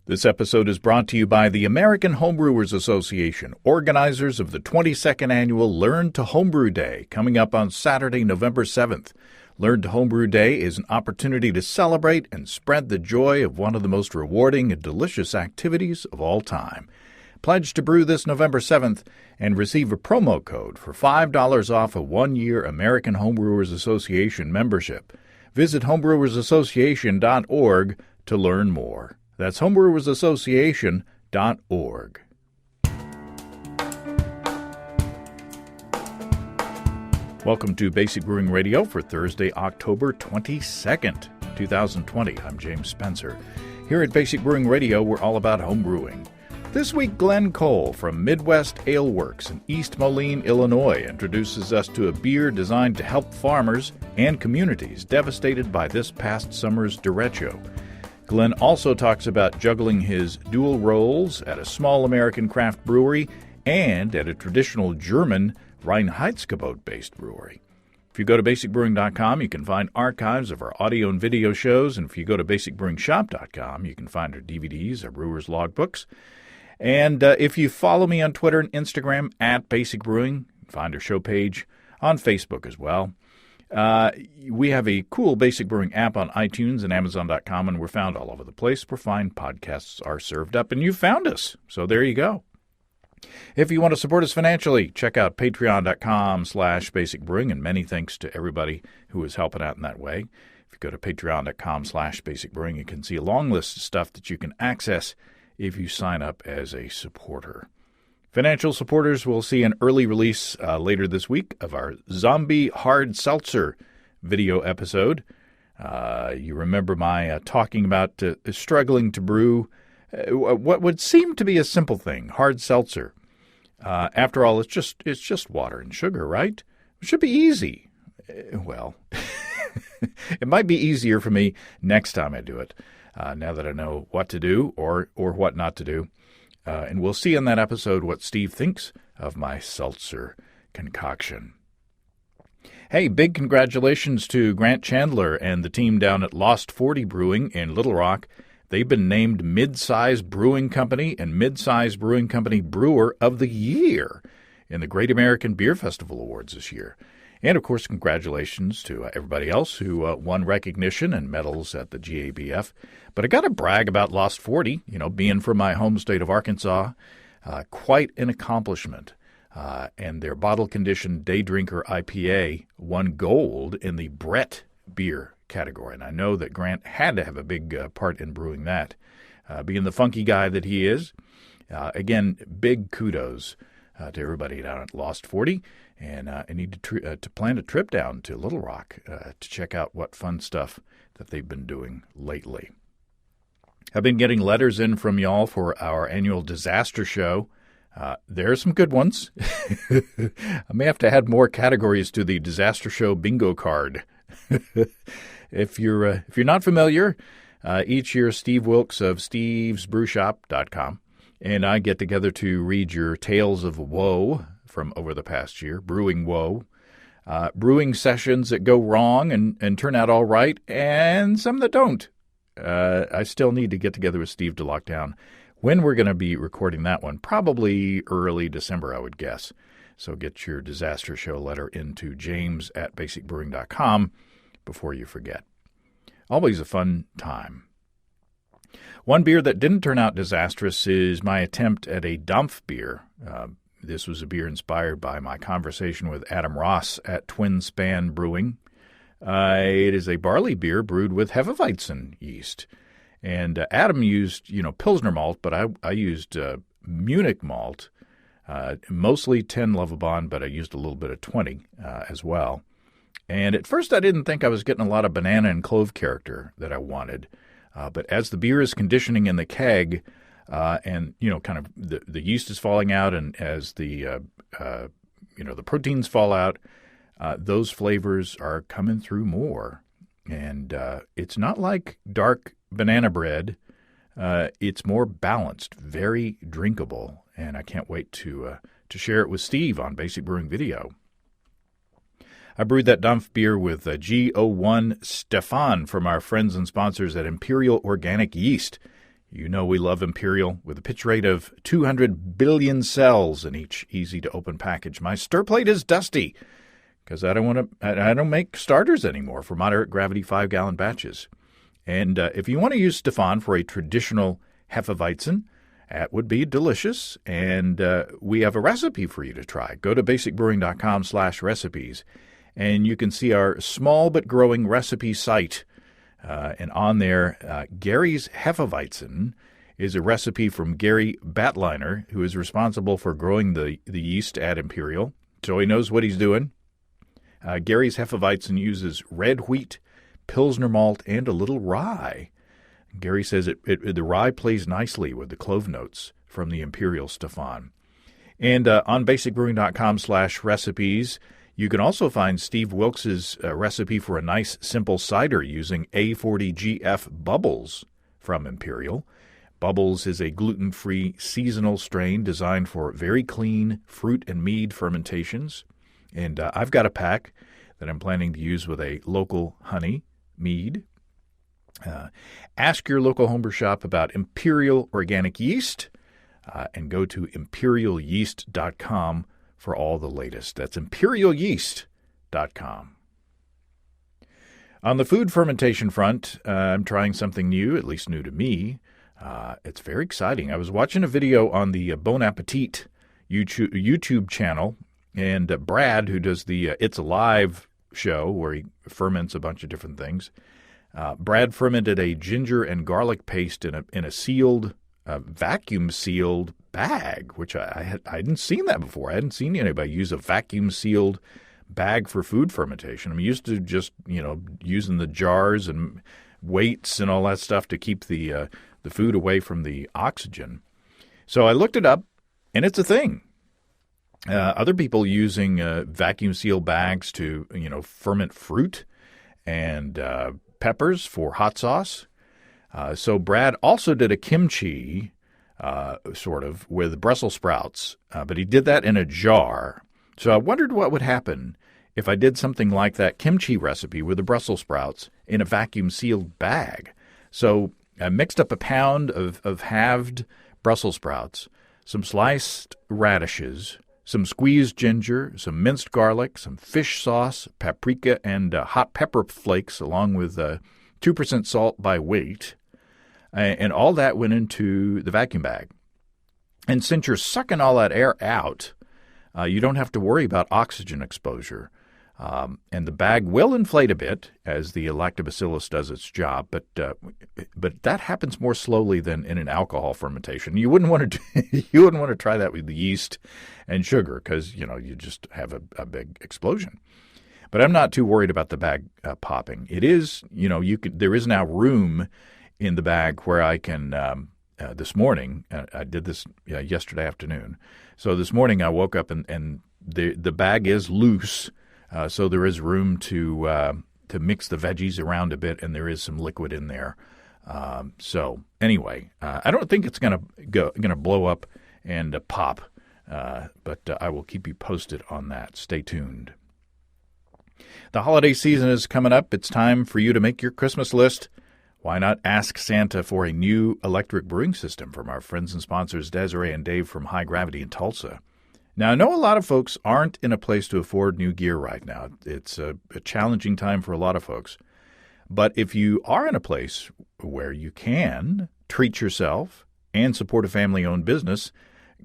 This episode is brought to you by the American Homebrewers Association, organizers of the 22nd Annual Learn to Homebrew Day, coming up on Saturday, November 7th. Learn to Homebrew Day is an opportunity to celebrate and spread the joy of one of the most rewarding and delicious activities of all time. Pledge to brew this November 7th and receive a promo code for $5 off a one-year American Homebrewers Association membership. Visit homebrewersassociation.org to learn more. That's homebrewersassociation.org. Welcome to Basic Brewing Radio for Thursday, October 22nd, 2020. I'm James Spencer. Here at Basic Brewing Radio, we're all about homebrewing. This week, Glenn Cole from Midwest Ale Works in East Moline, Illinois, introduces us to a beer designed to help farmers and communities devastated by this past summer's derecho. Glenn also talks about juggling his dual roles at a small American craft brewery and at a traditional German Reinheitsgebot-based brewery. If you go to basicbrewing.com, you can find archives of our audio and video shows, and if you go to basicbrewingshop.com, you can find our DVDs, our brewers' logbooks. And if you follow me on Twitter and Instagram at Basic Brewing, find our show page on Facebook as well. We have a cool Basic Brewing app on iTunes and Amazon.com, and we're found all over the place where fine podcasts are served up, and you found us. So there you go. If you want to support us financially, check out patreon.com/basicbrewing, and many thanks to everybody who is helping out in that way. If you go to patreon.com/basicbrewing, you can see a long list of stuff that you can access if you sign up as a supporter. Financial supporters will see an early release later this week of our Zombie Hard Seltzer video episode. You remember my talking about struggling to brew what would seem to be a simple thing, hard seltzer. After all, it's just water and sugar, right? It should be easy. Well, it might be easier for me next time I do it, now that I know what to do or what not to do. And we'll see in that episode what Steve thinks of my seltzer concoction. Hey, big congratulations to Grant Chandler and the team down at Lost 40 Brewing in Little Rock. They've been named Mid-Size Brewing Company and Mid-Size Brewing Company Brewer of the Year in the Great American Beer Festival Awards this year. And, of course, congratulations to everybody else who won recognition and medals at the GABF. But I got to brag about Lost 40, being from my home state of Arkansas. Quite an accomplishment. And their bottle-conditioned Day Drinker IPA won gold in the Brett beer category. And I know that Grant had to have a big part in brewing that. Being the funky guy that he is, again, big kudos to everybody down at Lost 40. And I need to plan a trip down to Little Rock to check out what fun stuff that they've been doing lately. I've been getting letters in from y'all for our annual disaster show. There are some good ones. I may have to add more categories to the disaster show bingo card. If you're not familiar, each year Steve Wilkes of stevesbrewshop.com and I get together to read your tales of woe from over the past year, brewing woe, brewing sessions that go wrong and turn out all right, and some that don't. I still need to get together with Steve to lock down when we're going to be recording that one, probably early December, I would guess. So get your disaster show letter into james@basicbrewing.com before you forget. Always a fun time. One beer that didn't turn out disastrous is my attempt at a Dampf beer. This was a beer inspired by my conversation with Adam Ross at Twin Span Brewing. It is a barley beer brewed with Hefeweizen yeast. And Adam used, Pilsner malt, but I used Munich malt, mostly 10 Lovibond, but I used a little bit of 20 as well. And at first I didn't think I was getting a lot of banana and clove character that I wanted. But as the beer is conditioning in the keg, and kind of the yeast is falling out, and as the proteins fall out, those flavors are coming through more. And it's not like dark banana bread. It's more balanced, very drinkable, and I can't wait to share it with Steve on Basic Brewing Video. I brewed that Dampf beer with G01 Stefan from our friends and sponsors at Imperial Organic Yeast. You know we love Imperial with a pitch rate of 200 billion cells in each easy-to-open package. My stir plate is dusty because I don't make starters anymore for moderate gravity 5-gallon batches. And if you want to use Stefan for a traditional Hefeweizen, that would be delicious. And we have a recipe for you to try. Go to basicbrewing.com/recipes, and you can see our small but growing recipe site. And on there, Gary's Hefeweizen is a recipe from Gary Batliner, who is responsible for growing the yeast at Imperial. So he knows what he's doing. Gary's Hefeweizen uses red wheat, Pilsner malt, and a little rye. Gary says the rye plays nicely with the clove notes from the Imperial Stefan. And on basicbrewing.com/recipes, you can also find Steve Wilkes' recipe for a nice, simple cider using A40GF Bubbles from Imperial. Bubbles is a gluten-free seasonal strain designed for very clean fruit and mead fermentations. And I've got a pack that I'm planning to use with a local honey mead. Ask your local homebrew shop about Imperial organic yeast and go to imperialyeast.com for all the latest. That's imperialyeast.com. On the food fermentation front, I'm trying something new, at least new to me. It's very exciting. I was watching a video on the Bon Appetit YouTube channel, and Brad, who does the It's Alive show, where he ferments a bunch of different things, Brad fermented a ginger and garlic paste in a sealed, vacuum-sealed bag, which I hadn't seen that before. I hadn't seen anybody use a vacuum-sealed bag for food fermentation. I'm used to just, using the jars and weights and all that stuff to keep the food away from the oxygen. So I looked it up, and it's a thing. Other people using vacuum-sealed bags to, ferment fruit and peppers for hot sauce. So Brad also did a kimchi, sort of, with Brussels sprouts, but he did that in a jar. So I wondered what would happen if I did something like that kimchi recipe with the Brussels sprouts in a vacuum-sealed bag. So I mixed up a pound of halved Brussels sprouts, some sliced radishes, some squeezed ginger, some minced garlic, some fish sauce, paprika, and hot pepper flakes, along with 2% salt by weight. And all that went into the vacuum bag. And since you're sucking all that air out, you don't have to worry about oxygen exposure. And the bag will inflate a bit as the lactobacillus does its job, but that happens more slowly than in an alcohol fermentation. You wouldn't want to try that with the yeast and sugar because you just have a big explosion. But I'm not too worried about the bag popping. It is there is now room in the bag where I can. This morning, I did this yesterday afternoon. So this morning I woke up and the bag is loose. So there is room to mix the veggies around a bit, and there is some liquid in there. So anyway, I don't think it's gonna blow up and pop, but I will keep you posted on that. Stay tuned. The holiday season is coming up. It's time for you to make your Christmas list. Why not ask Santa for a new electric brewing system from our friends and sponsors Desiree and Dave from High Gravity in Tulsa? Now, I know a lot of folks aren't in a place to afford new gear right now. It's a challenging time for a lot of folks. But if you are in a place where you can treat yourself and support a family-owned business,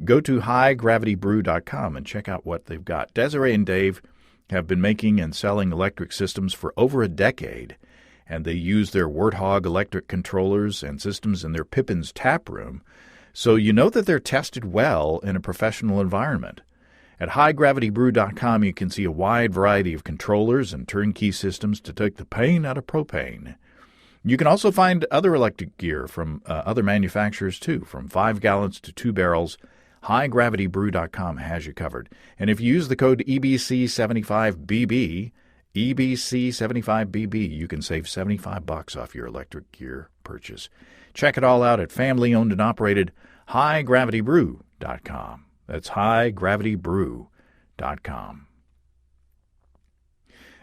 go to highgravitybrew.com and check out what they've got. Desiree and Dave have been making and selling electric systems for over a decade, and they use their Warthog electric controllers and systems in their Pippin's tap room. So you know that they're tested well in a professional environment. At highgravitybrew.com, you can see a wide variety of controllers and turnkey systems to take the pain out of propane. You can also find other electric gear from other manufacturers, too, from 5 gallons to 2 barrels. highgravitybrew.com has you covered. And if you use the code EBC75BB, EBC75BB, you can save $75 off your electric gear purchase. Check it all out at family-owned and operated highgravitybrew.com. That's highgravitybrew.com.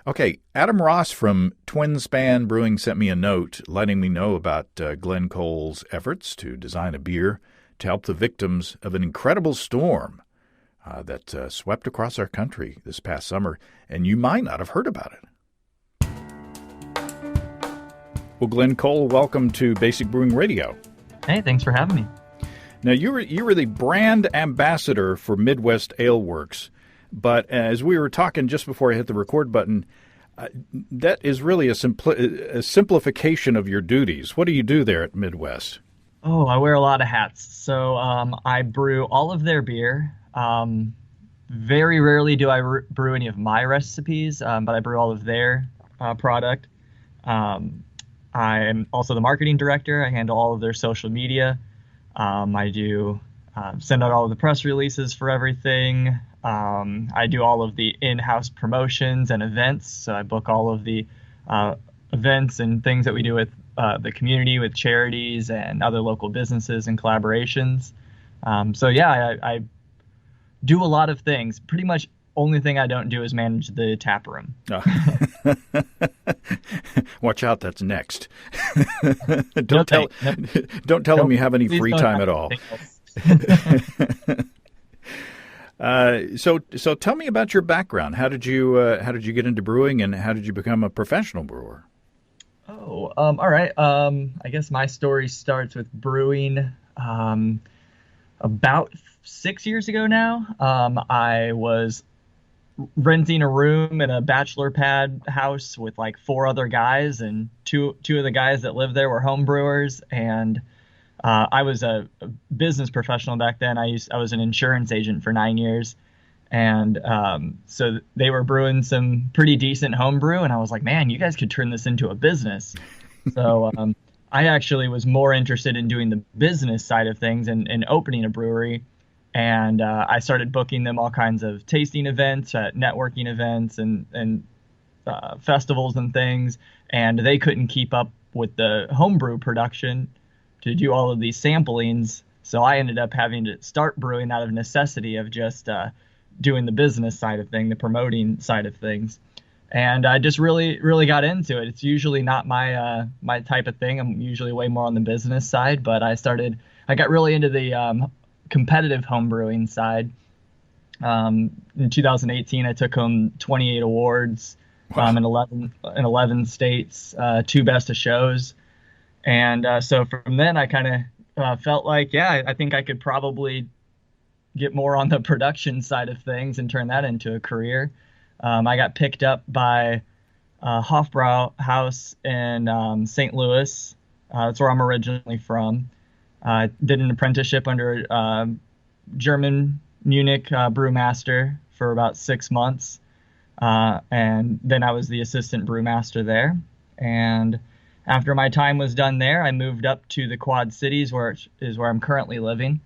Okay, Adam Ross from Twin Span Brewing sent me a note letting me know about Glenn Cole's efforts to design a beer to help the victims of an incredible storm that swept across our country this past summer, and you might not have heard about it. Well, Glenn Cole, welcome to Basic Brewing Radio. Hey, thanks for having me. Now, you were the brand ambassador for Midwest Ale Works, but as we were talking just before I hit the record button, that is really a simplification of your duties. What do you do there at Midwest? Oh, I wear a lot of hats. So I brew all of their beer. Very rarely do I brew any of my recipes, but I brew all of their product. I'm also the marketing director. I handle all of their social media. I do send out all of the press releases for everything. I do all of the in-house promotions and events. So I book all of the events and things that we do with the community, with charities and other local businesses and collaborations. I do a lot of things. Pretty much only thing I don't do is manage the tap room. Watch out, that's next. Don't tell them you have any free time at all. So tell me about your background. How did you get into brewing, and how did you become a professional brewer? All right. I guess my story starts with brewing about 6 years ago now. I was renting a room in a bachelor pad house with like 4 other guys, and two of the guys that lived there were home brewers, and I was a business professional back then. I was an insurance agent for 9 years, and so they were brewing some pretty decent home brew, and I was like, man, you guys could turn this into a business. So I actually was more interested in doing the business side of things and opening a brewery, and I started booking them all kinds of tasting events, networking events, and festivals and things, and they couldn't keep up with the homebrew production to do all of these samplings. So I ended up having to start brewing out of necessity of just doing the business side of things, the promoting side of things. And I just really, really got into it. It's usually not my type of thing. I'm usually way more on the business side, but I got really into the competitive home brewing side. In 2018, I took home 28 awards. Wow. in 11 states, 2 best of shows. And so from then, I kind of felt like, I think I could probably get more on the production side of things and turn that into a career. I got picked up by Hofbrauhaus in St. Louis. That's where I'm originally from. I did an apprenticeship under German Munich brewmaster for about 6 months. And then I was the assistant brewmaster there. And after my time was done there, I moved up to the Quad Cities, where I'm currently living.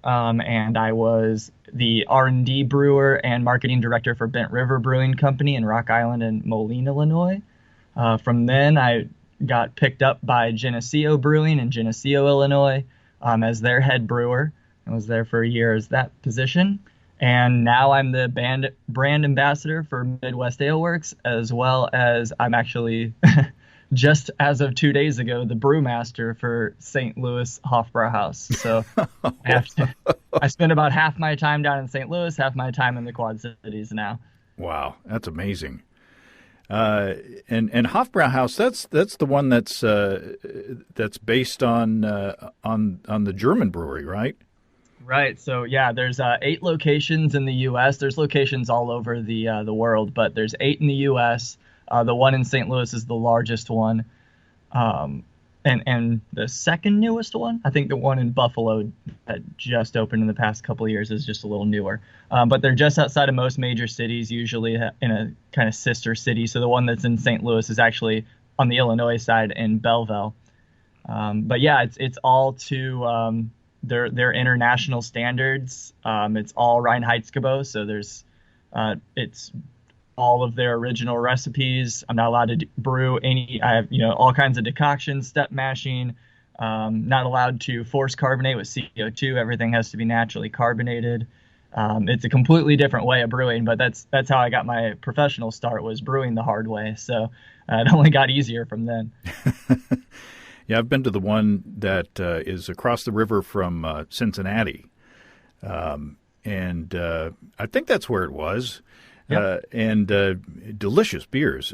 And I was the R&D brewer and marketing director for Bent River Brewing Company in Rock Island and Moline, Illinois. From then, I got picked up by Geneseo Brewing in Geneseo, Illinois, as their head brewer. I was there for a year as that position. And now I'm the brand ambassador for Midwest Ale Works, as well as I'm actually... just as of 2 days ago, the brewmaster for St. Louis Hofbrauhaus. So I spend about half my time down in St. Louis, half my time in the Quad Cities now. Wow, that's amazing. And Hofbrauhaus, that's the one that's based on the German brewery, right? Right. So yeah, there's 8 locations in the U.S. There's locations all over the world, but there's 8 in the U.S. The one in St. Louis is the largest one, and the second newest one. I think the one in Buffalo that just opened in the past couple of years is just a little newer. But they're just outside of most major cities, usually in a kind of sister city. So the one that's in St. Louis is actually on the Illinois side in Belleville. But yeah, it's all to their international standards. It's all Reinheitsgebot, so it's all of their original recipes. I'm not allowed to brew any. I have all kinds of decoctions, step mashing. Not allowed to force carbonate with CO2. Everything has to be naturally carbonated. It's a completely different way of brewing, but that's how I got my professional start, was brewing the hard way. So it only got easier from then. Yeah, I've been to the one that is across the river from Cincinnati, and I think that's where it was. Yep. And delicious beers,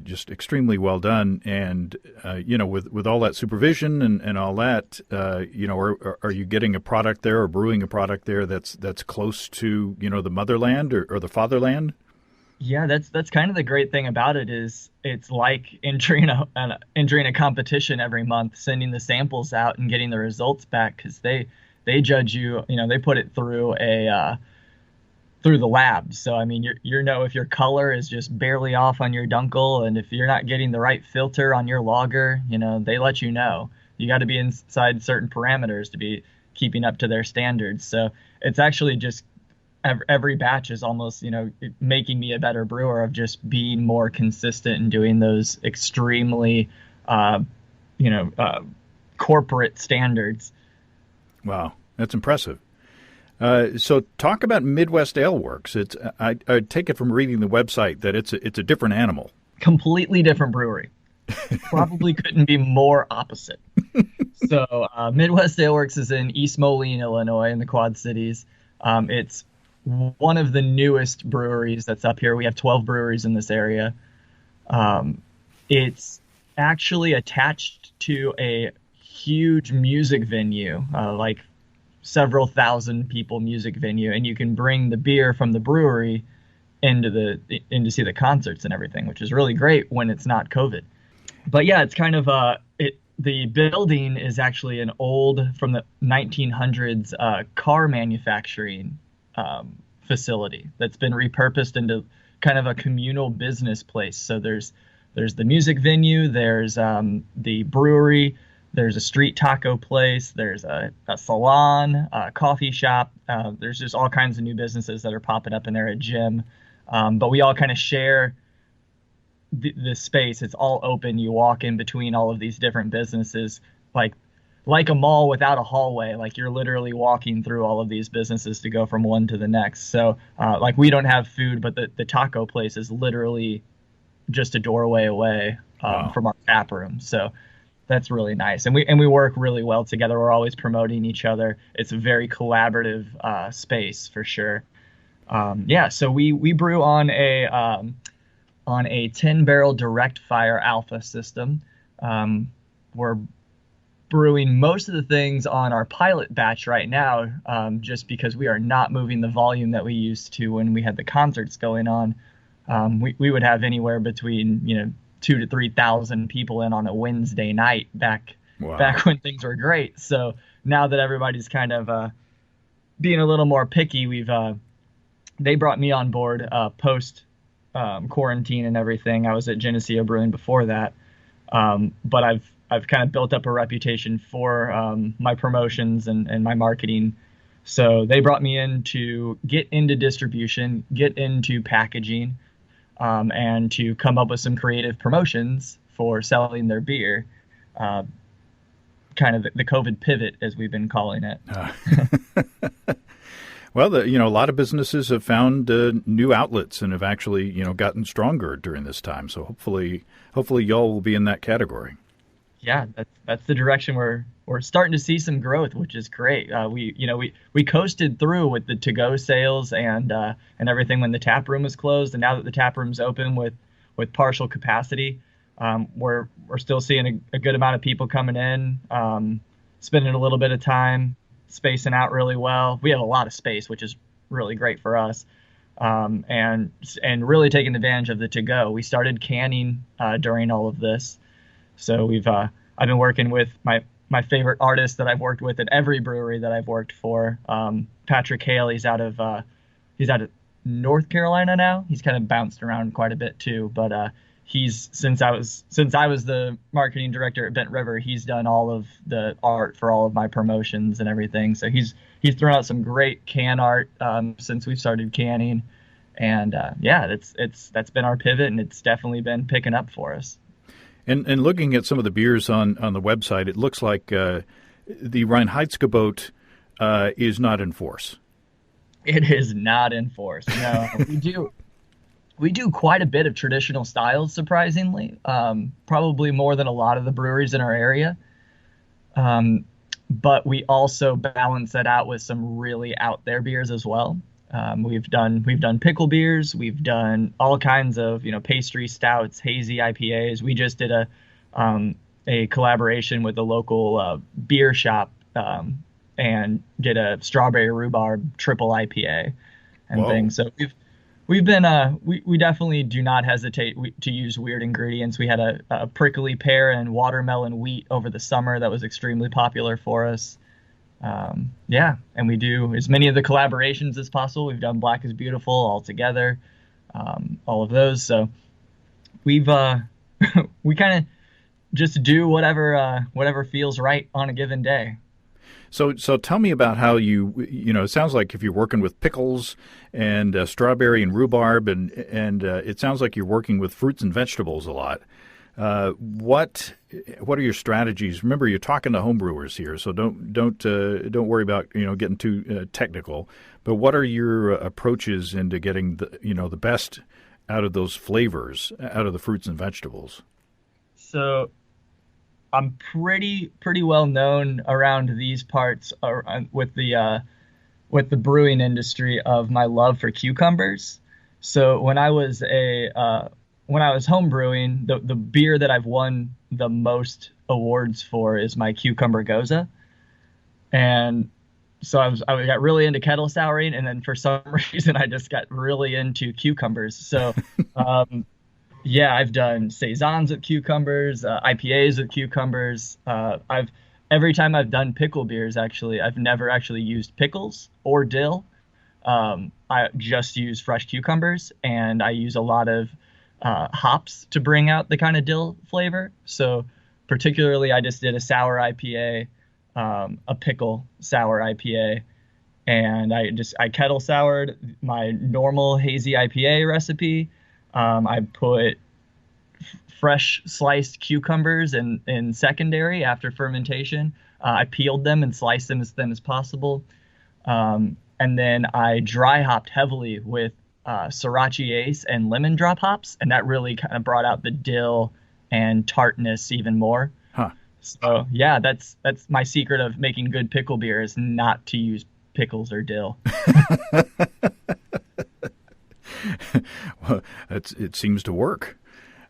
just extremely well done. And with all that supervision and all that, are you getting a product there or brewing a product there that's close to the motherland or the fatherland? Yeah, that's kind of the great thing about it, is it's like entering a competition every month, sending the samples out and getting the results back, because they judge you. They put it through through the lab. So I mean, if your color is just barely off on your Dunkel, and if you're not getting the right filter on your lager, they let you know. You got to be inside certain parameters to be keeping up to their standards. So it's actually just every batch is almost, making me a better brewer, of just being more consistent and doing those extremely, corporate standards. Wow, that's impressive. So talk about Midwest Ale Works. I take it from reading the website that it's a different animal. Completely different brewery. Probably couldn't be more opposite. So Midwest Ale Works is in East Moline, Illinois, in the Quad Cities. It's one of the newest breweries that's up here. We have 12 breweries in this area. It's actually attached to a huge music venue, like several thousand people music venue, and you can bring the beer from the brewery in to see the concerts and everything, which is really great when it's not COVID. But yeah, it's kind of the building is actually an old, from the 1900s, car manufacturing facility that's been repurposed into kind of a communal business place. So there's the music venue, there's the brewery, there's a street taco place, there's a salon, a coffee shop. There's just all kinds of new businesses that are popping up in there, a gym. But we all kind of share the space. It's all open. You walk in between all of these different businesses, like a mall without a hallway. Like, you're literally walking through all of these businesses to go from one to the next. So we don't have food, but the taco place is literally just a doorway away from our tap room. So that's really nice. And we work really well together. We're always promoting each other. It's a very collaborative space for sure. So we brew on a 10-barrel direct fire alpha system. We're brewing most of the things on our pilot batch right now, just because we are not moving the volume that we used to when we had the concerts going on. We would have anywhere between 2,000 to 3,000 people in on a Wednesday night back when things were great. So now that everybody's kind of being a little more picky, they brought me on board post quarantine and everything. I was at Geneseo Brewing before that, but I've kind of built up a reputation for my promotions and my marketing. So they brought me in to get into distribution, get into packaging, and to come up with some creative promotions for selling their beer. Kind of the COVID pivot, as we've been calling it. Well, a lot of businesses have found new outlets and have actually, gotten stronger during this time. So hopefully y'all will be in that category. Yeah, that's the direction we're starting to see some growth, which is great. We coasted through with the to-go sales and everything when the tap room was closed, and now that the tap room's open with partial capacity, we're still seeing a good amount of people coming in, spending a little bit of time spacing out really well. We have a lot of space, which is really great for us, and really taking advantage of the to-go. We started canning during all of this. So I've been working with my favorite artist that I've worked with at every brewery that I've worked for. Patrick Hale, he's out of North Carolina now. He's kind of bounced around quite a bit too, but since I was the marketing director at Bent River, he's done all of the art for all of my promotions and everything. So he's thrown out some great can art since we've started canning, and that's been our pivot, and it's definitely been picking up for us. And looking at some of the beers on the website, it looks like the Reinheitsgebot is not in force. It is not enforced. No, we do quite a bit of traditional styles, surprisingly. Probably more than a lot of the breweries in our area. Um, but we also balance that out with some really out there beers as well. We've done pickle beers, we've done all kinds of pastry stouts, hazy IPAs. We just did a collaboration with a local beer shop and did a strawberry rhubarb triple IPA and Whoa. things. So we definitely do not hesitate to use weird ingredients. We had a prickly pear and watermelon wheat over the summer that was extremely popular for us. Yeah, and we do as many of the collaborations as possible. We've done Black is Beautiful all together, all of those. So we've we kind of just do whatever feels right on a given day. So tell me about how it sounds like if you're working with pickles and strawberry and rhubarb, and it sounds like you're working with fruits and vegetables a lot. What are your strategies? Remember, you're talking to homebrewers here, so don't worry about getting too technical. But what are your approaches into getting the best out of those flavors, out of the fruits and vegetables? So I'm pretty well known around these parts with the brewing industry of my love for cucumbers. So when I was home brewing, the beer that I've won the most awards for is my cucumber goza. And so I got really into kettle souring, and then for some reason I just got really into cucumbers. So yeah, I've done saisons with cucumbers, IPAs with cucumbers. I've every time I've done pickle beers, actually, I've never actually used pickles or dill. I just use fresh cucumbers, and I use a lot of hops to bring out the kind of dill flavor. So particularly, I just did a sour IPA, a pickle sour IPA, and I kettle soured my normal hazy IPA recipe. I put fresh sliced cucumbers in secondary after fermentation. I peeled them and sliced them as thin as possible. And then I dry hopped heavily with Sriracha Ace and lemon drop hops, and that really kind of brought out the dill and tartness even more. Huh. So yeah, that's my secret of making good pickle beer is not to use pickles or dill. Well, it seems to work.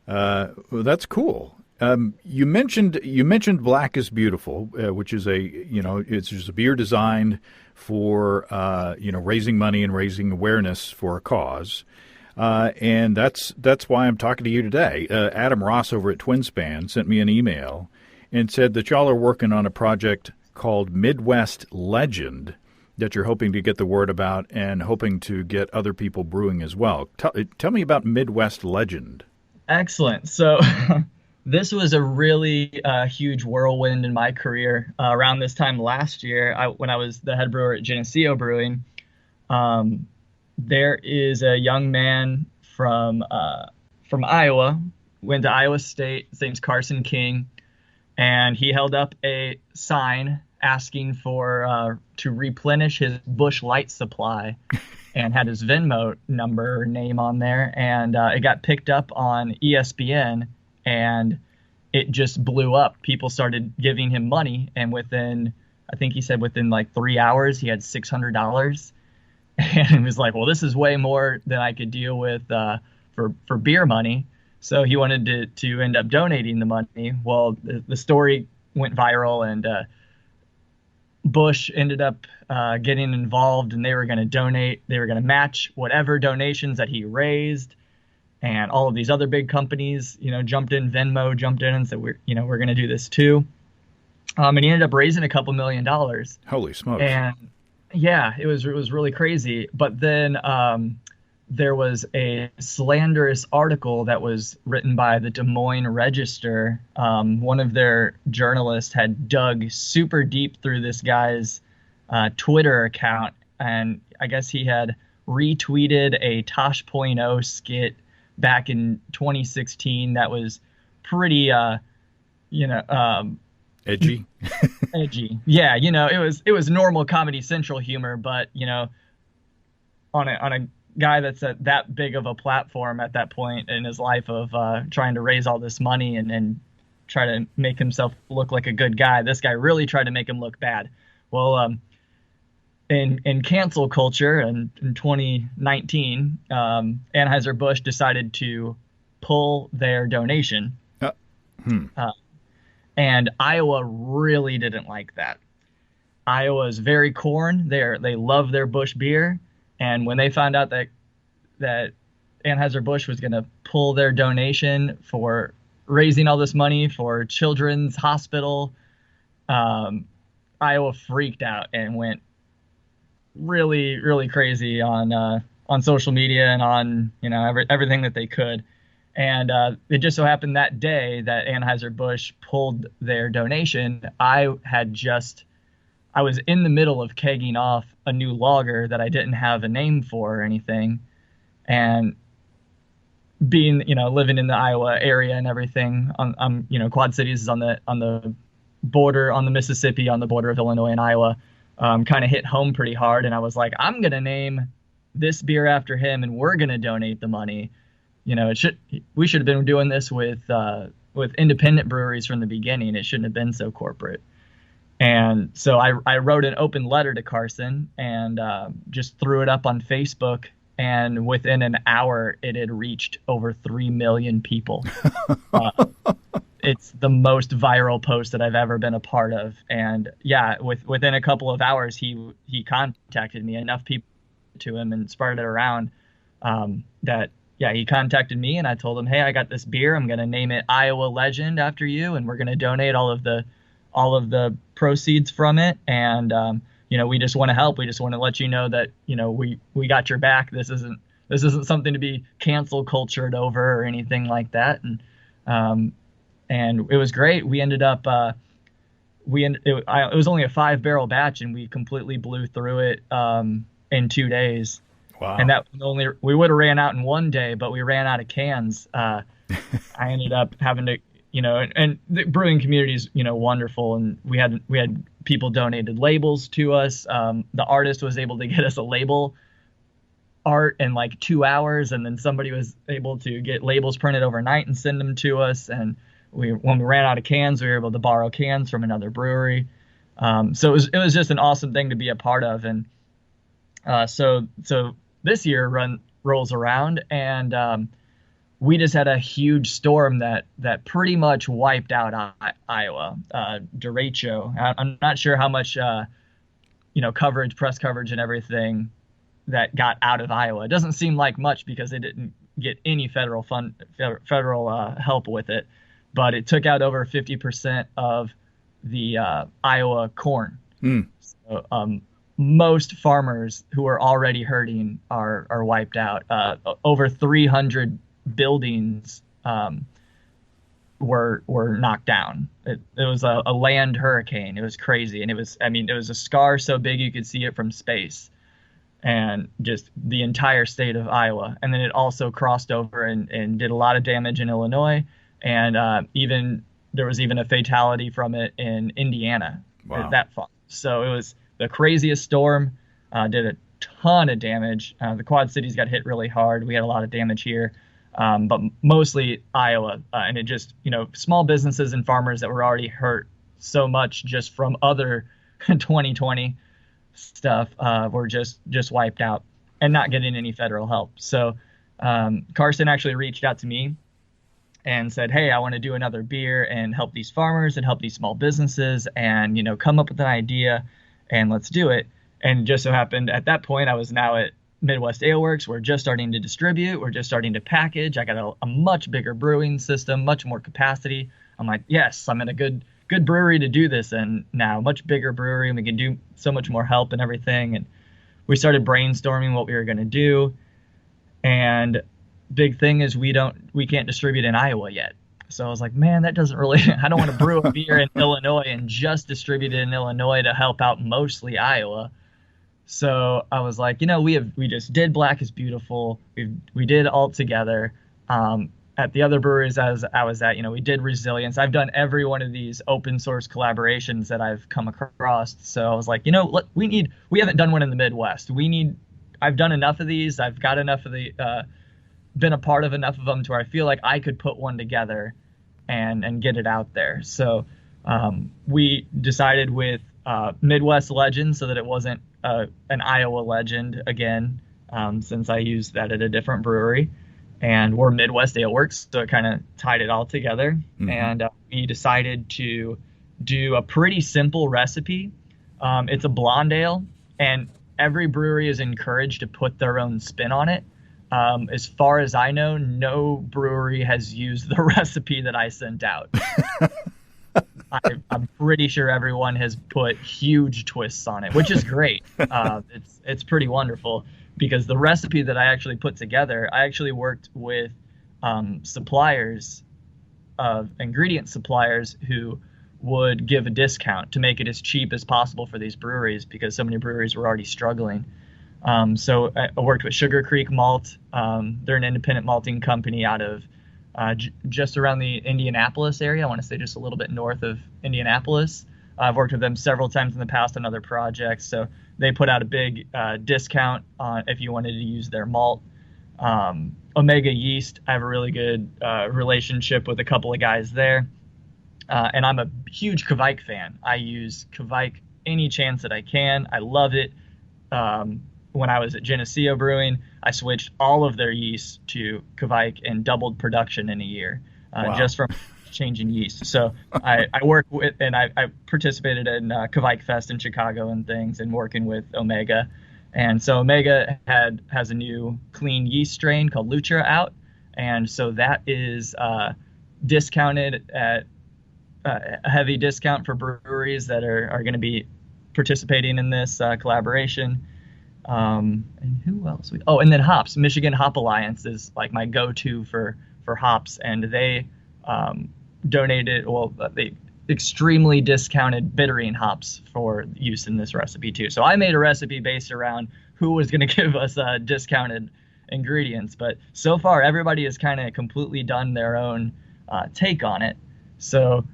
Well, that's cool. You mentioned Black is Beautiful, which is it's just a beer designed for raising money and raising awareness for a cause, and that's why I'm talking to you today. Adam Ross over at Twinspan sent me an email and said that y'all are working on a project called Midwest Legend that you're hoping to get the word about and hoping to get other people brewing as well. Tell me about Midwest Legend. Excellent. So this was a really huge whirlwind in my career. Around this time last year, when I was the head brewer at Geneseo Brewing, there is a young man from Iowa, went to Iowa State. His name's Carson King, and he held up a sign asking for to replenish his Busch Light supply, and had his Venmo number or name on there, and it got picked up on ESPN, and it just blew up. People started giving him money, and I think he said within like 3 hours, he had $600, and he was like, well, this is way more than I could deal with for beer money. So he wanted to end up donating the money. Well, the story went viral, and Busch ended up getting involved, and they were going to donate. They were going to match whatever donations that he raised, and all of these other big companies, jumped in. Venmo jumped in and said, we're going to do this too. And he ended up raising a couple $1,000,000. Holy smokes! And yeah, it was really crazy. But then there was a slanderous article that was written by the Des Moines Register. One of their journalists had dug super deep through this guy's Twitter account, and I guess he had retweeted a Tosh.0 skit back in 2016 that was pretty, edgy. edgy. Yeah, it was normal Comedy Central humor, but on a guy that's at that big of a platform at that point in his life of trying to raise all this money and try to make himself look like a good guy. This guy really tried to make him look bad. Well, in cancel culture in 2019, Anheuser-Busch decided to pull their donation. Uh, and Iowa really didn't like that. Iowa is very corn. They love their Busch beer. And when they found out that Anheuser-Busch was going to pull their donation for raising all this money for Children's Hospital, Iowa freaked out and went really, really crazy on social media and on everything that they could. And it just so happened that day that Anheuser-Busch pulled their donation, I was in the middle of kegging off a new lager that I didn't have a name for or anything. And being, living in the Iowa area and everything, Quad Cities is on the border, on the Mississippi, on the border of Illinois and Iowa, kind of hit home pretty hard. And I was like, I'm going to name this beer after him and we're going to donate the money. We should have been doing this with independent breweries from the beginning. It shouldn't have been so corporate. And so I wrote an open letter to Carson and just threw it up on Facebook. And within an hour, it had reached over 3 million people. It's the most viral post that I've ever been a part of. And yeah, within a couple of hours, he contacted me. Enough people to him and spread it around that. Yeah, he contacted me and I told him, hey, I got this beer. I'm going to name it Iowa Legend after you. And we're going to donate all of the proceeds from it. And, we just want to help. We just want to let you know that, we got your back. This isn't something to be cancel cultured over or anything like that. And it was great. We ended up, it was only a 5-barrel batch and we completely blew through it in 2 days. Wow. And that we would have ran out in 1 day, but we ran out of cans. I ended up having to, and the brewing community is, wonderful. And we had people donated labels to us. The artist was able to get us a label art in like 2 hours. And then somebody was able to get labels printed overnight and send them to us. And when we ran out of cans, we were able to borrow cans from another brewery. So it was just an awesome thing to be a part of. And so this year rolls around and we just had a huge storm that pretty much wiped out Iowa. Derecho. I'm not sure how much press coverage and everything that got out of Iowa. It doesn't seem like much because they didn't get any federal help with it, but it took out over 50% of the Iowa corn. So, most farmers who are already hurting are wiped out. Over 300 buildings were knocked down. It was a land hurricane. It was crazy, and it was a scar so big you could see it from space, and just the entire state of Iowa. And then it also crossed over and did a lot of damage in Illinois, and there was even a fatality from it in Indiana. Wow. That far. So it was the craziest storm, did a ton of damage. The Quad Cities got hit really hard. We had a lot of damage here, but mostly Iowa. And it just, small businesses and farmers that were already hurt so much just from other 2020 stuff were just wiped out and not getting any federal help. So Carson actually reached out to me and said, hey, I want to do another beer and help these farmers and help these small businesses and, come up with an idea. And let's do it. And just so happened at that point, I was now at Midwest Ale Works. We're just starting to distribute. We're just starting to package. I got a much bigger brewing system, much more capacity. I'm like, yes, I'm in a good brewery to do this. And now much bigger brewery, and we can do so much more help and everything. And we started brainstorming what we were going to do. And big thing is we can't distribute in Iowa yet. So I was like, man, that doesn't really, I don't want to brew a beer in Illinois and just distribute it in Illinois to help out mostly Iowa. So I was like, we just did Black is Beautiful. We did All Together. At the other breweries I was at, we did Resilience. I've done every one of these open source collaborations that I've come across. So I was like, we haven't done one in the Midwest. We need I've done enough of these. I've got enough of been a part of enough of them to where I feel like I could put one together and get it out there. So we decided with Midwest Legend, so that it wasn't an Iowa Legend again, since I used that at a different brewery. And we're Midwest Ale Works, so it kind of tied it all together. Mm-hmm. And we decided to do a pretty simple recipe. It's a blonde ale, and every brewery is encouraged to put their own spin on it. As far as I know, no brewery has used the recipe that I sent out. I'm pretty sure everyone has put huge twists on it, which is great. It's pretty wonderful, because the recipe that I actually put together, I actually worked with suppliers, ingredient suppliers, who would give a discount to make it as cheap as possible for these breweries, because so many breweries were already struggling. So I worked with Sugar Creek Malt. They're an independent malting company out of just around the Indianapolis area. I want to say just a little bit north of Indianapolis. I've worked with them several times in the past on other projects. So they put out a big discount on if you wanted to use their malt. Omega Yeast, I have a really good relationship with a couple of guys there. And I'm a huge Kvike fan. I use Kvike any chance that I can. I love it. When I was at Geneseo Brewing, I switched all of their yeast to Kvike and doubled production in a year, just from changing yeast. So I work with, and I participated in Kvike Fest in Chicago and things, and working with Omega. And so Omega has a new clean yeast strain called Lutra out. And so that is discounted at a heavy discount for breweries that are going to be participating in this collaboration. And who else? And then hops. Michigan Hop Alliance is like my go-to for hops, and they donated, they extremely discounted bittering hops for use in this recipe too. So I made a recipe based around who was going to give us discounted ingredients, but so far everybody has kind of completely done their own take on it. So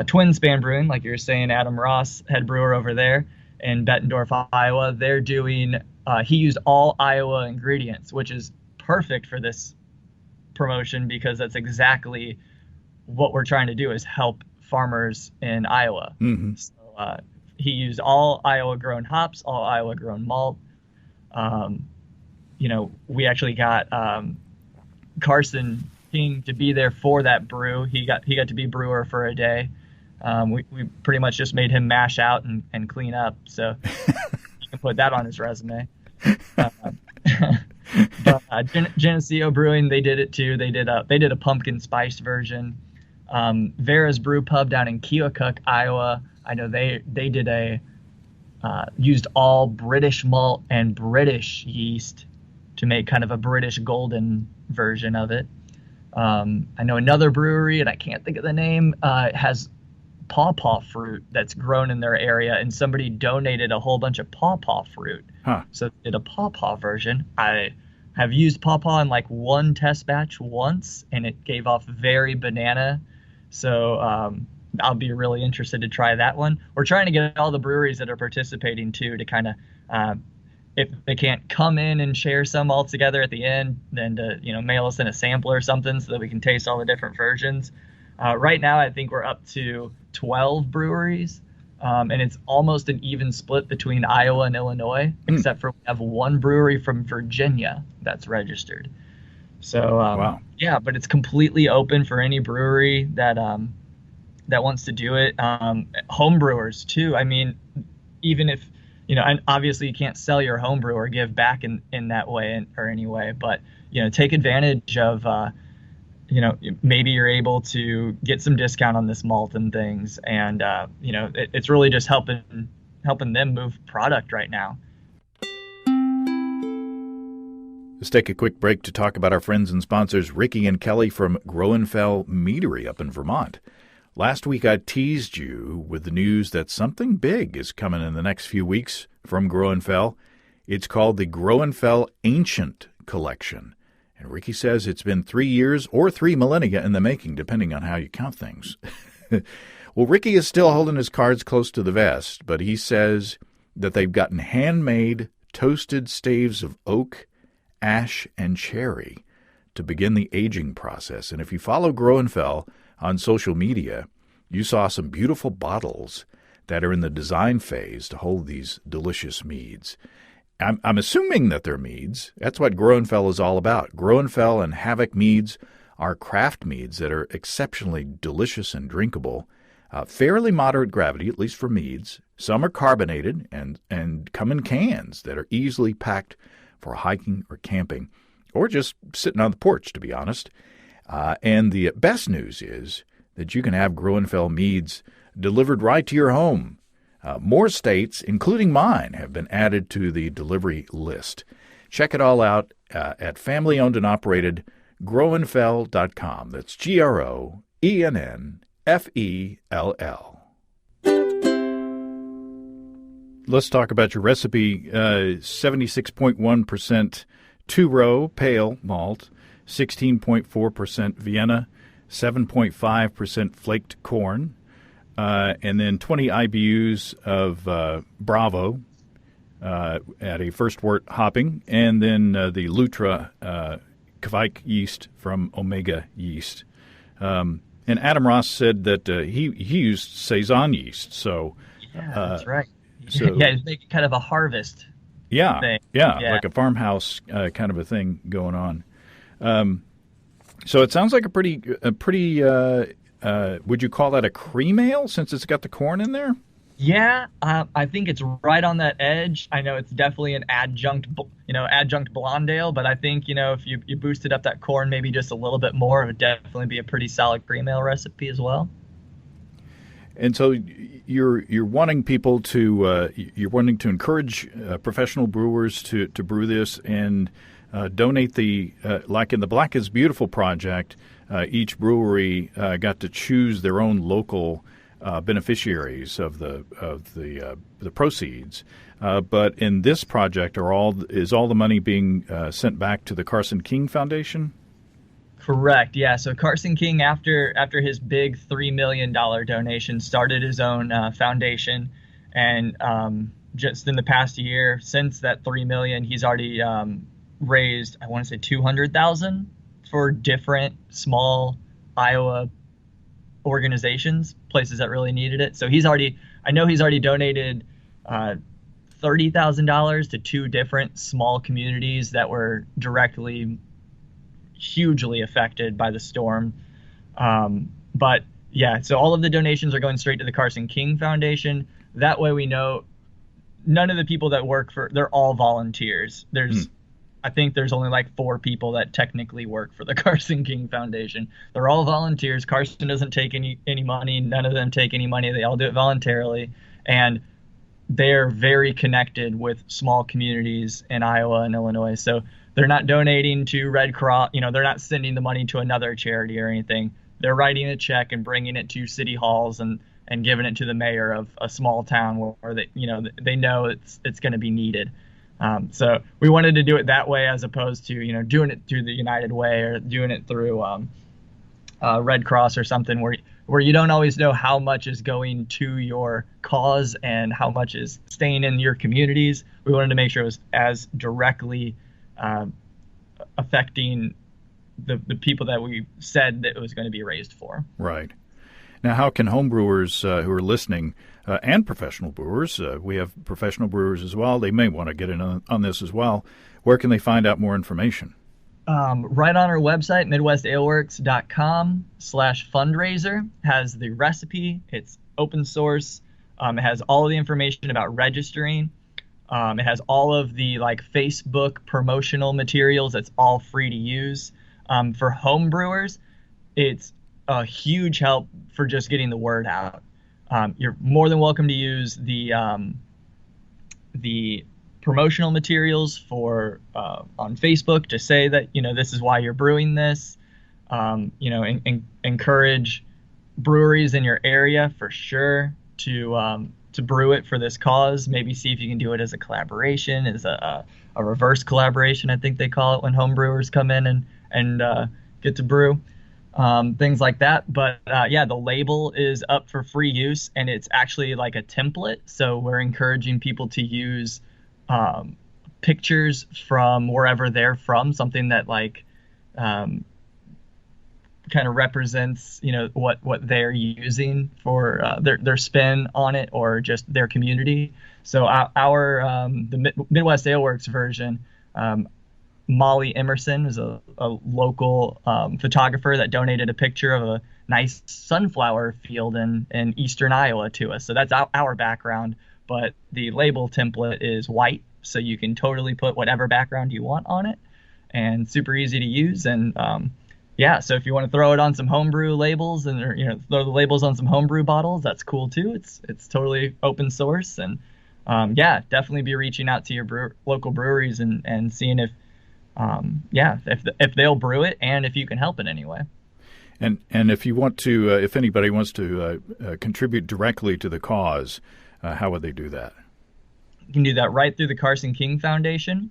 Twin Span Brewing, like you were saying, Adam Ross, head brewer over there in Bettendorf, Iowa, they're doing, he used all Iowa ingredients, which is perfect for this promotion, because that's exactly what we're trying to do, is help farmers in Iowa. Mm-hmm. So he used all Iowa grown hops, all Iowa grown malt. We actually got Carson King to be there for that brew. He got to be brewer for a day. We pretty much just made him mash out and clean up, so you can put that on his resume. But Geneseo Brewing, they did it too. They did a pumpkin spice version. Vera's Brew Pub down in Keokuk, Iowa, I know they did used all British malt and British yeast to make kind of a British golden version of it. I know another brewery, and I can't think of the name, has pawpaw fruit that's grown in their area, and somebody donated a whole bunch of pawpaw fruit. So they did a pawpaw version. I have used pawpaw in like one test batch once, and it gave off very banana. So I'll be really interested to try that one. We're trying to get all the breweries that are participating too to kind of, if they can't come in and share some all together at the end, then to mail us in a sampler or something so that we can taste all the different versions. Right now, I think we're up to 12 breweries, and it's almost an even split between Iowa and Illinois, except for we have one brewery from Virginia that's registered. So, wow. Yeah, but it's completely open for any brewery that wants to do it. Home brewers too. I mean, even if, and obviously you can't sell your home brew or give back in that way or any way, but, take advantage of, maybe you're able to get some discount on this malt and things. And, it's really just helping them move product right now. Let's take a quick break to talk about our friends and sponsors, Ricky and Kelly from Groenfell Meadery up in Vermont. Last week I teased you with the news that something big is coming in the next few weeks from Groenfell. It's called the Groenfell Ancient Collection. And Ricky says it's been 3 years or 3 millennia in the making, depending on how you count things. Well, Ricky is still holding his cards close to the vest, but he says that they've gotten handmade toasted staves of oak, ash, and cherry to begin the aging process. And if you follow Groenfell on social media, you saw some beautiful bottles that are in the design phase to hold these delicious meads. I'm assuming that they're meads. That's what Groenfell is all about. Groenfell and Havoc meads are craft meads that are exceptionally delicious and drinkable, fairly moderate gravity, at least for meads. Some are carbonated and come in cans that are easily packed for hiking or camping, or just sitting on the porch, to be honest. And the best news is that you can have Groenfell meads delivered right to your home. More states, including mine, have been added to the delivery list. Check it all out at family-owned and operated Groenfell.com. That's GROENNFELL. Let's talk about your recipe. 76.1% two-row pale malt, 16.4% Vienna, 7.5% flaked corn, and then 20 IBUs of Bravo at a first wort hopping, and then the Lutra Kveik yeast from Omega Yeast. And Adam Ross said that he used Saison yeast. So yeah, that's right. So, yeah, he's making kind of a harvest. Yeah, like a farmhouse kind of a thing going on. So it sounds like a pretty. Would you call that a cream ale since it's got the corn in there? Yeah, I think it's right on that edge. I know it's definitely an adjunct blonde ale, but I think, if you boosted up that corn maybe just a little bit more, it would definitely be a pretty solid cream ale recipe as well. And so you're wanting people to encourage professional brewers to brew this and donate the like in the Black is Beautiful project. Each brewery got to choose their own local beneficiaries of the proceeds. But in this project, is all the money being sent back to the Carson King Foundation? Correct. Yeah. So Carson King, after his big $3 million donation, started his own foundation, and just in the past year, since that $3 million, he's already raised, I want to say, $200,000 for different small Iowa organizations, places that really needed it. So I know he's already donated $30,000 to 2 different small communities that were directly hugely affected by the storm. But yeah, so all of the donations are going straight to the Carson King Foundation. That way we know none of the people that they're all volunteers. I think there's only like 4 people that technically work for the Carson King Foundation. They're all volunteers. Carson doesn't take any money. None of them take any money. They all do it voluntarily. And they're very connected with small communities in Iowa and Illinois. So they're not donating to Red Cross. They're not sending the money to another charity or anything. They're writing a check and bringing it to city halls and giving it to the mayor of a small town where they know it's going to be needed. So we wanted to do it that way as opposed to, doing it through the United Way or doing it through Red Cross or something where you don't always know how much is going to your cause and how much is staying in your communities. We wanted to make sure it was as directly affecting the people that we said that it was going to be raised for. Right. Now, how can homebrewers who are listening and professional brewers, we have professional brewers as well, they may want to get in on this as well, where can they find out more information? Right on our website, MidwestAleworks.com/fundraiser, has the recipe. It's open source. It has all of the information about registering. It has all of the Facebook promotional materials. It's all free to use. For home brewers, it's a huge help for just getting the word out. You're more than welcome to use the promotional materials for on Facebook to say that this is why you're brewing this. Encourage breweries in your area for sure to brew it for this cause. Maybe see if you can do it as a collaboration, as a reverse collaboration, I think they call it when home brewers come in and get to brew. Things like that. But the label is up for free use, and it's actually like a template. So we're encouraging people to use pictures from wherever they're from, something that like kind of represents, what they're using for their spin on it, or just their community. So the Midwest Ale Works version, Molly Emerson is a local photographer that donated a picture of a nice sunflower field in eastern Iowa to us. So that's our background, but the label template is white, so you can totally put whatever background you want on it, and super easy to use. And so if you want to throw it on some homebrew labels, and throw the labels on some homebrew bottles, that's cool too. It's totally open source, and definitely be reaching out to your local breweries and seeing if they'll brew it, and if you can help in any way. And if you want to, if anybody wants to contribute directly to the cause, how would they do that? You can do that right through the Carson King Foundation.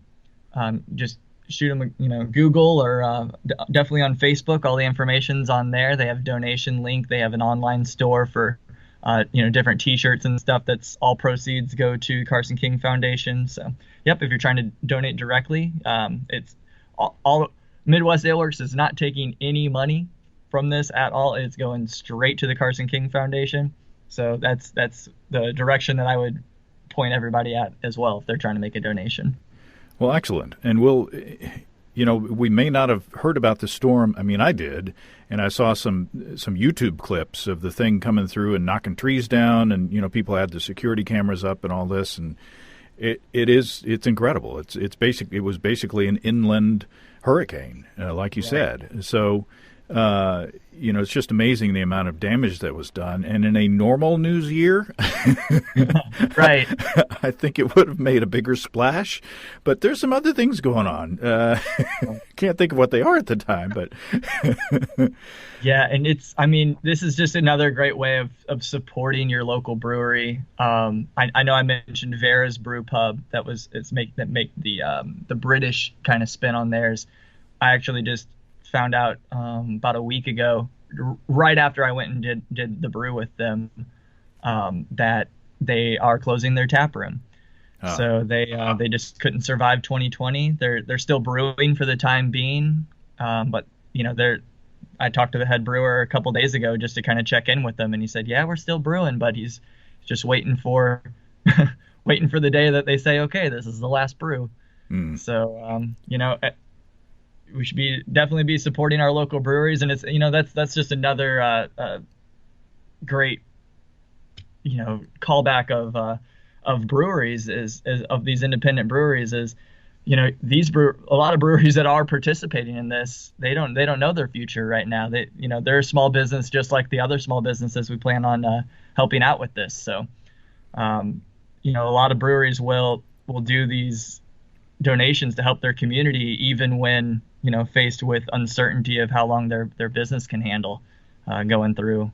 Just shoot them, Google, or definitely on Facebook. All the information's on there. They have a donation link. They have an online store for different T-shirts and stuff. That's all proceeds go to Carson King Foundation. So, if you're trying to donate directly, it's all Midwest Ale Works is not taking any money from this at all. It's going straight to the Carson King Foundation. So that's the direction that I would point everybody at as well if they're trying to make a donation. Well, excellent. And we may not have heard about the storm. I mean, I did, and I saw some YouTube clips of the thing coming through and knocking trees down, and people had the security cameras up and all this, and it's incredible. It was basically an inland hurricane, like you said. So it's just amazing the amount of damage that was done. And in a normal news year, right, I think it would have made a bigger splash. But there's some other things going on. Can't think of what they are at the time, but yeah. And this is just another great way of supporting your local brewery. I know I mentioned Vera's Brew Pub. That make the British kind of spin on theirs. I actually just found out about a week ago, right after I went and did the brew with them, that they are closing their tap room. Oh. So they just couldn't survive 2020. They're still brewing for the time being, but I talked to the head brewer a couple days ago just to kind of check in with them, and he said, "Yeah, we're still brewing, but he's just waiting for the day that they say, okay, this is the last brew." So we should definitely be supporting our local breweries, and it's that's just another great callback of breweries is of these independent breweries is a lot of breweries that are participating in this, they don't know their future right now. They're a small business just like the other small businesses we plan on helping out with this. So a lot of breweries will do these donations to help their community, even when faced with uncertainty of how long their business can handle going through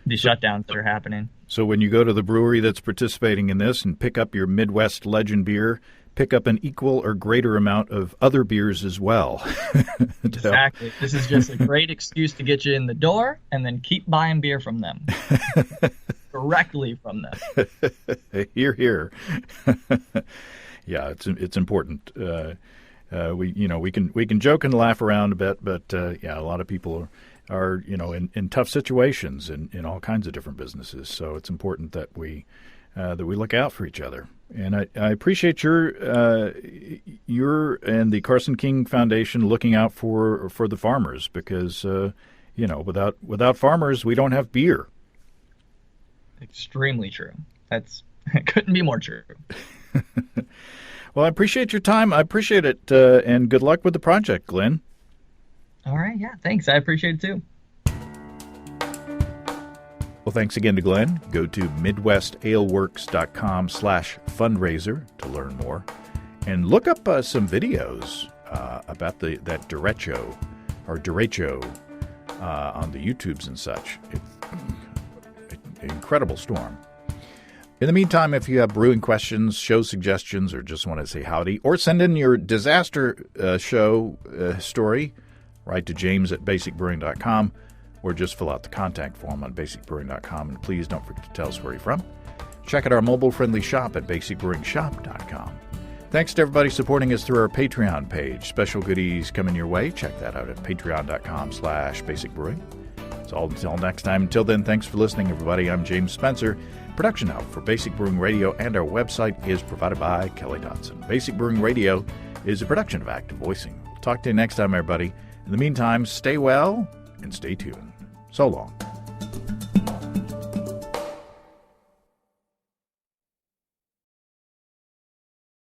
the shutdowns that are happening. So when you go to the brewery that's participating in this and pick up your Midwest Legend beer, pick up an equal or greater amount of other beers as well. Exactly. This is just a great excuse to get you in the door and then keep buying beer from them. Directly from them. Hear, hear. Yeah, it's important. We can joke and laugh around a bit, but a lot of people are in tough situations in all kinds of different businesses. So it's important that we look out for each other. And I appreciate your and the Carson King Foundation looking out for the farmers, because without farmers we don't have beer. Extremely true. It couldn't be more true. Well, I appreciate your time. I appreciate it, and good luck with the project, Glenn. All right, yeah, thanks. I appreciate it too. Well, thanks again to Glenn. Go to MidwestAleWorks.com/fundraiser to learn more, and look up some videos about that derecho on the YouTubes and such. It's an incredible storm. In the meantime, if you have brewing questions, show suggestions, or just want to say howdy, or send in your disaster show story, write to james@basicbrewing.com, or just fill out the contact form on basicbrewing.com. And please don't forget to tell us where you're from. Check out our mobile-friendly shop at basicbrewingshop.com. Thanks to everybody supporting us through our Patreon page. Special goodies coming your way. Check that out at patreon.com/basicbrewing. So until next time, until then, thanks for listening, everybody. I'm James Spencer. Production help for Basic Brewing Radio and our website is provided by Kelly Dodson. Basic Brewing Radio is a production of Active Voicing. We'll talk to you next time, everybody. In the meantime, stay well and stay tuned. So long.